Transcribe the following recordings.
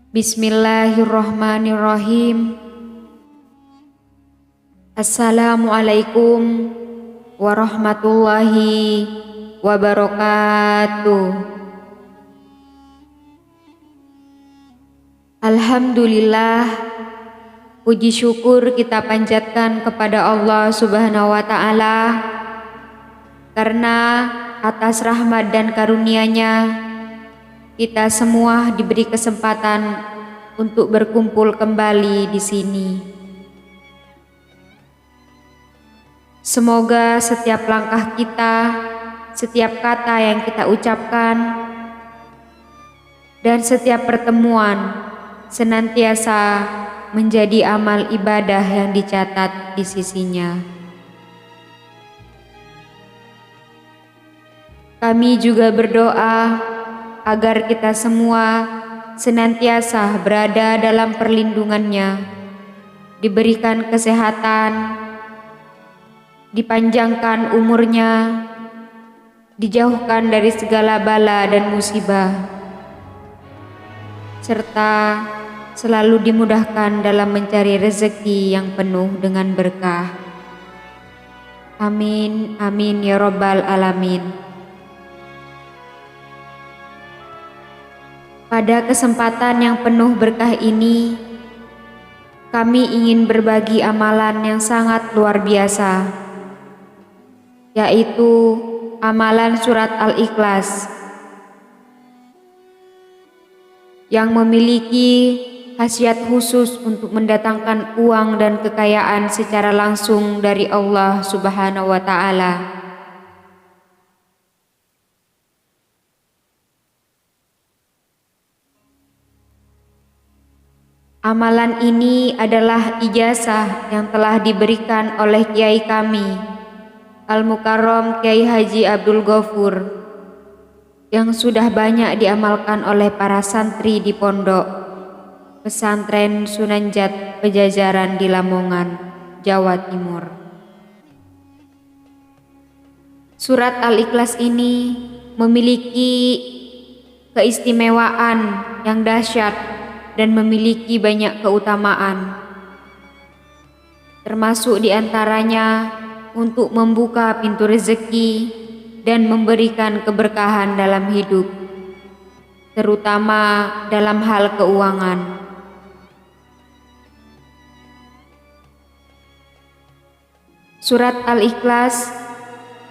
Bismillahirrahmanirrahim. Assalamualaikum warahmatullahi wabarakatuh. Alhamdulillah, puji syukur kita panjatkan kepada Allah Subhanahu wa Ta'ala karena atas rahmat dan karunia-Nya kita semua diberi kesempatan untuk berkumpul kembali di sini. Semoga setiap langkah kita, setiap kata yang kita ucapkan, dan setiap pertemuan senantiasa menjadi amal ibadah yang dicatat di sisinya. Kami juga berdoa agar kita semua senantiasa berada dalam perlindungannya, diberikan kesehatan, dipanjangkan umurnya, dijauhkan dari segala bala dan musibah, serta selalu dimudahkan dalam mencari rezeki yang penuh dengan berkah. Amin, amin ya Rabbal Alamin. Pada kesempatan yang penuh berkah ini, kami ingin berbagi amalan yang sangat luar biasa, yaitu amalan surat Al-Ikhlas yang memiliki khasiat khusus untuk mendatangkan uang dan kekayaan secara langsung dari Allah Subhanahu wa Ta'ala. Amalan ini adalah ijazah yang telah diberikan oleh Kiai kami, Al-Mukarram Kiai Haji Abdul Ghafur, yang sudah banyak diamalkan oleh para santri di pondok pesantren Sunanjat Pejajaran di Lamongan, Jawa Timur. Surat Al-Ikhlas ini memiliki keistimewaan yang dahsyat dan memiliki banyak keutamaan, termasuk diantaranya untuk membuka pintu rezeki dan memberikan keberkahan dalam hidup, terutama dalam hal keuangan. Surat Al-Ikhlas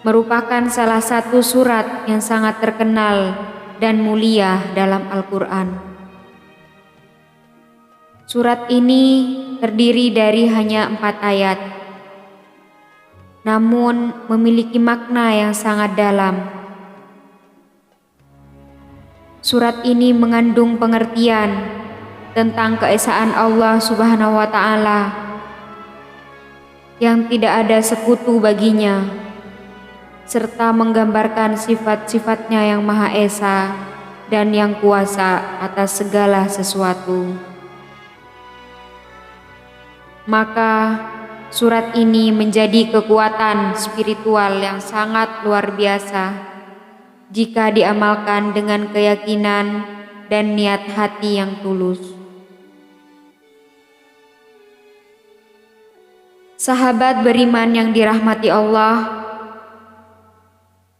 merupakan salah satu surat yang sangat terkenal dan mulia dalam Al-Quran. Surat ini terdiri dari hanya 4 ayat, namun memiliki makna yang sangat dalam. Surat ini mengandung pengertian tentang keesaan Allah Subhanahu wa Ta'ala yang tidak ada sekutu baginya, serta menggambarkan sifat-sifatnya yang Maha Esa dan yang kuasa atas segala sesuatu. Maka surat ini menjadi kekuatan spiritual yang sangat luar biasa jika diamalkan dengan keyakinan dan niat hati yang tulus. Sahabat beriman yang dirahmati Allah,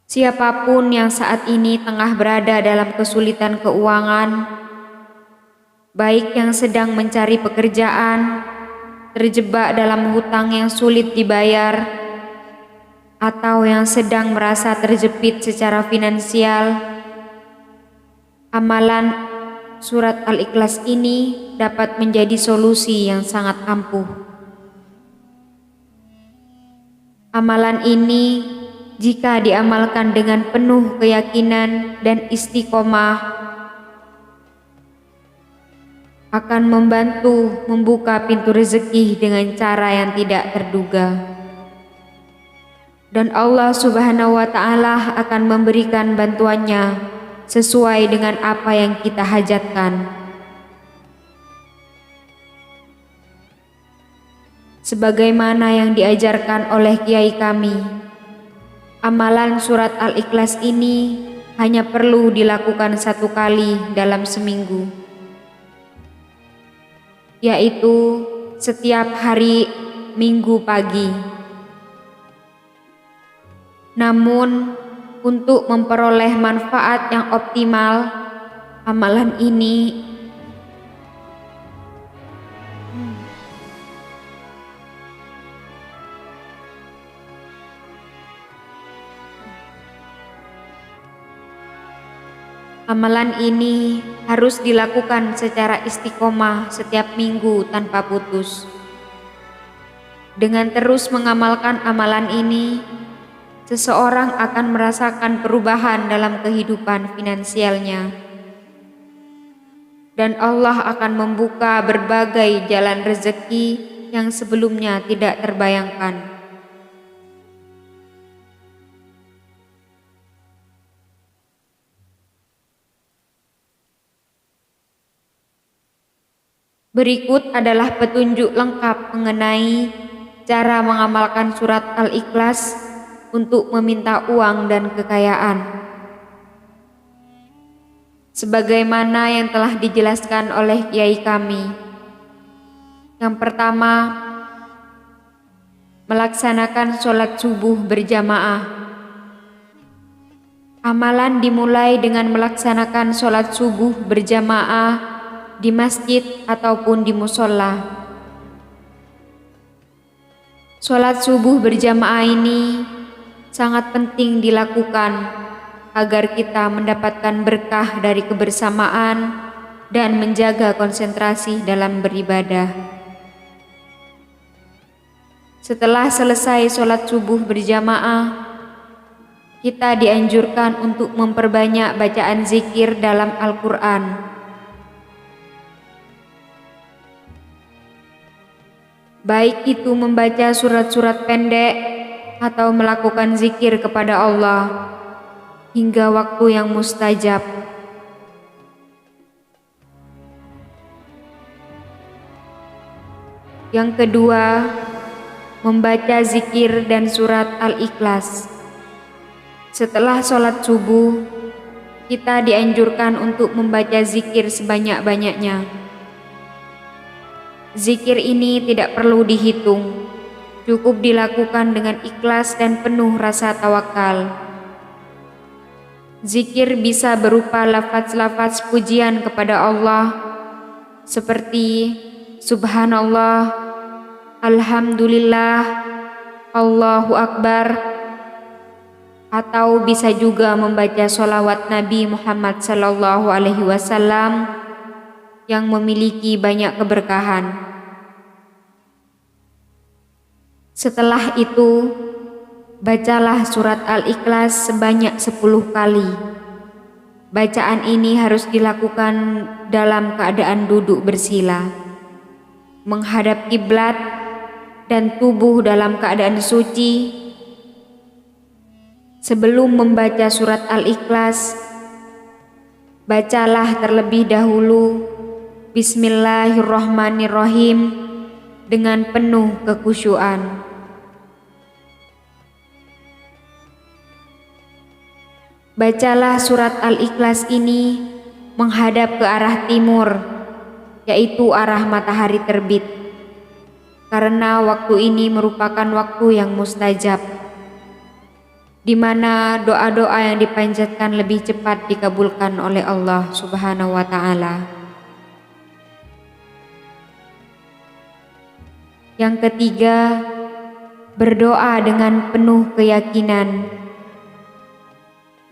siapapun yang saat ini tengah berada dalam kesulitan keuangan, baik yang sedang mencari pekerjaan, terjebak dalam hutang yang sulit dibayar, atau yang sedang merasa terjepit secara finansial, amalan surat Al-Ikhlas ini dapat menjadi solusi yang sangat ampuh. Amalan ini jika diamalkan dengan penuh keyakinan dan istiqomah akan membantu membuka pintu rezeki dengan cara yang tidak terduga. Dan Allah Subhanahu wa Ta'ala akan memberikan bantuannya sesuai dengan apa yang kita hajatkan. Sebagaimana yang diajarkan oleh kiai kami, amalan surat Al-Ikhlas ini hanya perlu dilakukan 1 kali dalam seminggu. yaitu setiap hari Minggu pagi. Namun, untuk memperoleh manfaat yang optimal, amalan ini harus dilakukan secara istiqomah setiap minggu tanpa putus. Dengan terus mengamalkan amalan ini, seseorang akan merasakan perubahan dalam kehidupan finansialnya. Dan Allah akan membuka berbagai jalan rezeki yang sebelumnya tidak terbayangkan. Berikut adalah petunjuk lengkap mengenai cara mengamalkan surat Al-Ikhlas untuk meminta uang dan kekayaan. Sebagaimana yang telah dijelaskan oleh kiai kami. Yang pertama, melaksanakan sholat subuh berjamaah. Amalan dimulai dengan melaksanakan sholat subuh berjamaah di masjid ataupun di musola. Sholat subuh berjamaah ini sangat penting dilakukan agar kita mendapatkan berkah dari kebersamaan dan menjaga konsentrasi dalam beribadah. Setelah selesai sholat subuh berjamaah, kita dianjurkan untuk memperbanyak bacaan zikir dalam Al-Quran. Baik itu membaca surat-surat pendek atau melakukan zikir kepada Allah hingga waktu yang mustajab. Yang kedua, membaca zikir dan surat Al-Ikhlas. Setelah sholat subuh, kita dianjurkan untuk membaca zikir sebanyak-banyaknya. Zikir ini tidak perlu dihitung, cukup dilakukan dengan ikhlas dan penuh rasa tawakal. Zikir bisa berupa lafaz-lafaz pujian kepada Allah seperti Subhanallah, Alhamdulillah, Allahu Akbar, atau bisa juga membaca sholawat Nabi Muhammad SAW yang memiliki banyak keberkahan. Setelah itu, bacalah surat Al-Ikhlas sebanyak 10 kali. Bacaan ini harus dilakukan dalam keadaan duduk bersila, menghadap kiblat dan tubuh dalam keadaan suci. Sebelum membaca surat Al-Ikhlas, bacalah terlebih dahulu Bismillahirrahmanirrahim dengan penuh kekhusyuan. Bacalah surat Al-Ikhlas ini menghadap ke arah timur, yaitu arah matahari terbit, karena waktu ini merupakan waktu yang mustajab, di mana doa-doa yang dipanjatkan lebih cepat dikabulkan oleh Allah Subhanahu wa Ta'ala. Yang ketiga, berdoa dengan penuh keyakinan.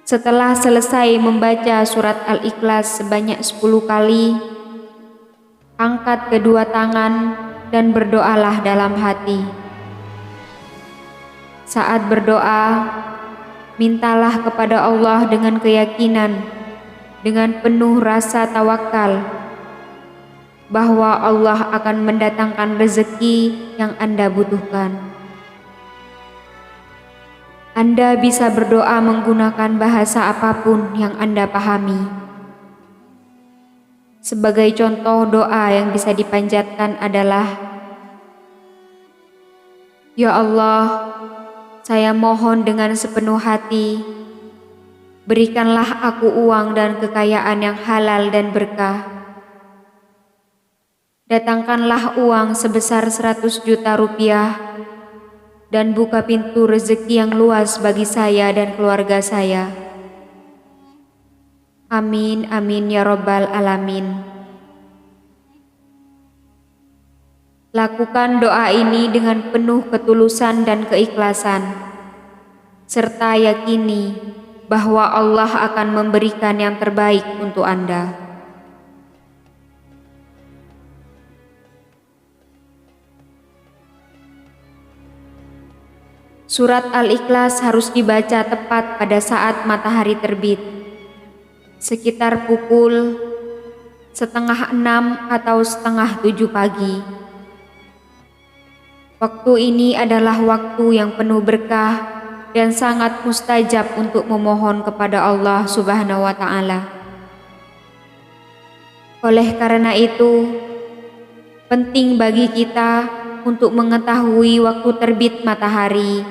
Setelah selesai membaca surat Al-Ikhlas sebanyak 10 kali, angkat kedua tangan dan berdoalah dalam hati. Saat berdoa, mintalah kepada Allah dengan keyakinan, dengan penuh rasa tawakal, bahwa Allah akan mendatangkan rezeki yang Anda butuhkan. Anda bisa berdoa menggunakan bahasa apapun yang Anda pahami. Sebagai contoh doa yang bisa dipanjatkan adalah, Ya Allah, saya mohon dengan sepenuh hati, berikanlah aku uang dan kekayaan yang halal dan berkah. Datangkanlah uang sebesar 100 juta rupiah dan buka pintu rezeki yang luas bagi saya dan keluarga saya. Amin, amin ya Rabbal Alamin. Lakukan doa ini dengan penuh ketulusan dan keikhlasan, serta yakini bahwa Allah akan memberikan yang terbaik untuk Anda. Surat Al-Ikhlas harus dibaca tepat pada saat matahari terbit, sekitar pukul 5:30 atau 6:30 pagi. Waktu ini adalah waktu yang penuh berkah dan sangat mustajab untuk memohon kepada Allah Subhanahu wa Ta'ala. Oleh karena itu, penting bagi kita untuk mengetahui waktu terbit matahari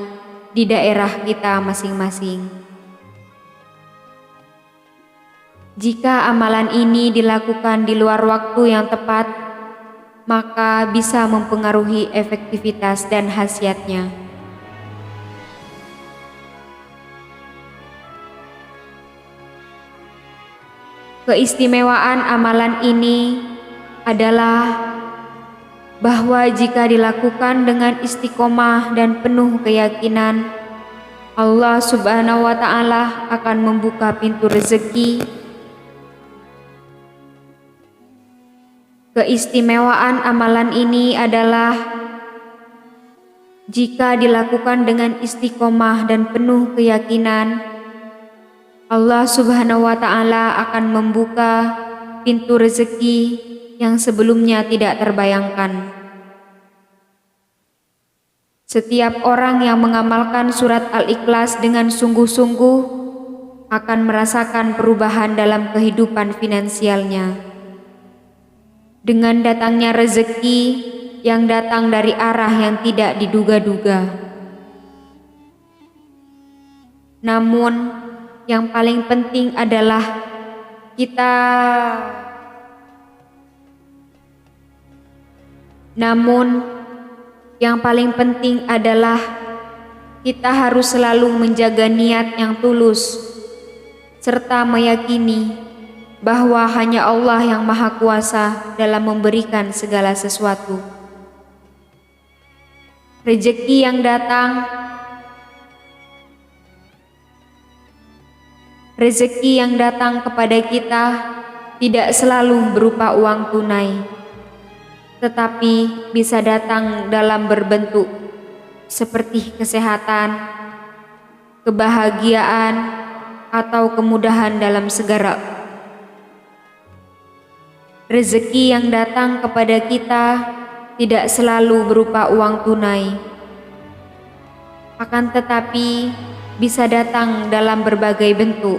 di daerah kita masing-masing. Jika amalan ini dilakukan di luar waktu yang tepat, maka bisa mempengaruhi efektivitas dan khasiatnya. Keistimewaan amalan ini adalah bahwa jika dilakukan dengan istiqomah dan penuh keyakinan, Allah Subhanahu wa Ta'ala akan membuka pintu rezeki. Keistimewaan amalan ini adalah jika dilakukan dengan istiqomah dan penuh keyakinan, Allah Subhanahu wa Ta'ala akan membuka pintu rezeki yang sebelumnya tidak terbayangkan. Setiap orang yang mengamalkan surat Al-Ikhlas dengan sungguh-sungguh akan merasakan perubahan dalam kehidupan finansialnya. Dengan datangnya rezeki yang datang dari arah yang tidak diduga-duga. Namun, yang paling penting adalah kita harus selalu menjaga niat yang tulus, serta meyakini bahwa hanya Allah yang Maha Kuasa dalam memberikan segala sesuatu. Rezeki yang datang kepada kita tidak selalu berupa uang tunai, tetapi bisa datang dalam berbentuk seperti kesehatan, kebahagiaan, atau kemudahan dalam segala. Rezeki yang datang kepada kita tidak selalu berupa uang tunai, akan tetapi bisa datang dalam berbagai bentuk,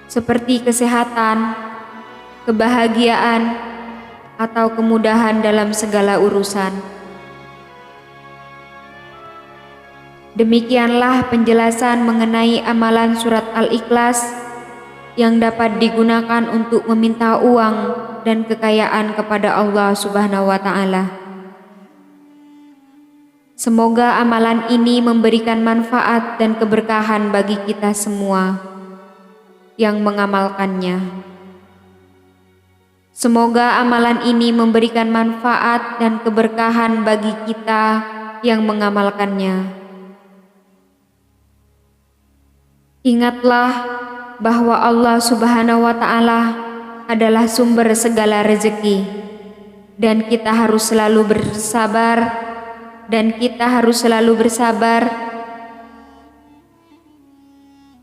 seperti kesehatan, kebahagiaan, atau kemudahan dalam segala urusan. Demikianlah penjelasan mengenai amalan surat Al-Ikhlas yang dapat digunakan untuk meminta uang dan kekayaan kepada Allah Subhanahu wa Ta'ala. Semoga amalan ini memberikan manfaat dan keberkahan bagi kita semua yang mengamalkannya. Semoga amalan ini memberikan manfaat dan keberkahan bagi kita yang mengamalkannya. Ingatlah bahwa Allah Subhanahu wa Ta'ala adalah sumber segala rezeki, dan kita harus selalu bersabar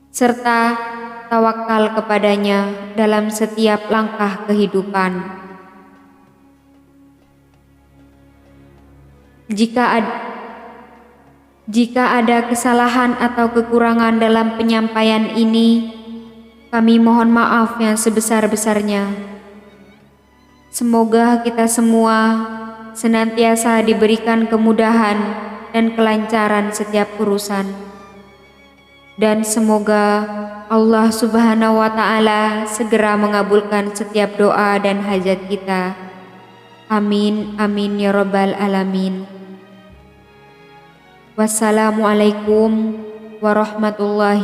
serta tawakal kepadanya dalam setiap langkah kehidupan. Jika ada kesalahan atau kekurangan dalam penyampaian ini, kami mohon maaf yang sebesar-besarnya. Semoga kita semua senantiasa diberikan kemudahan dan kelancaran setiap urusan. Dan semoga Allah Subhanahu wa Ta'ala segera mengabulkan setiap doa dan hajat kita. Amin, amin ya rabbal alamin. Wassalamualaikum warahmatullahi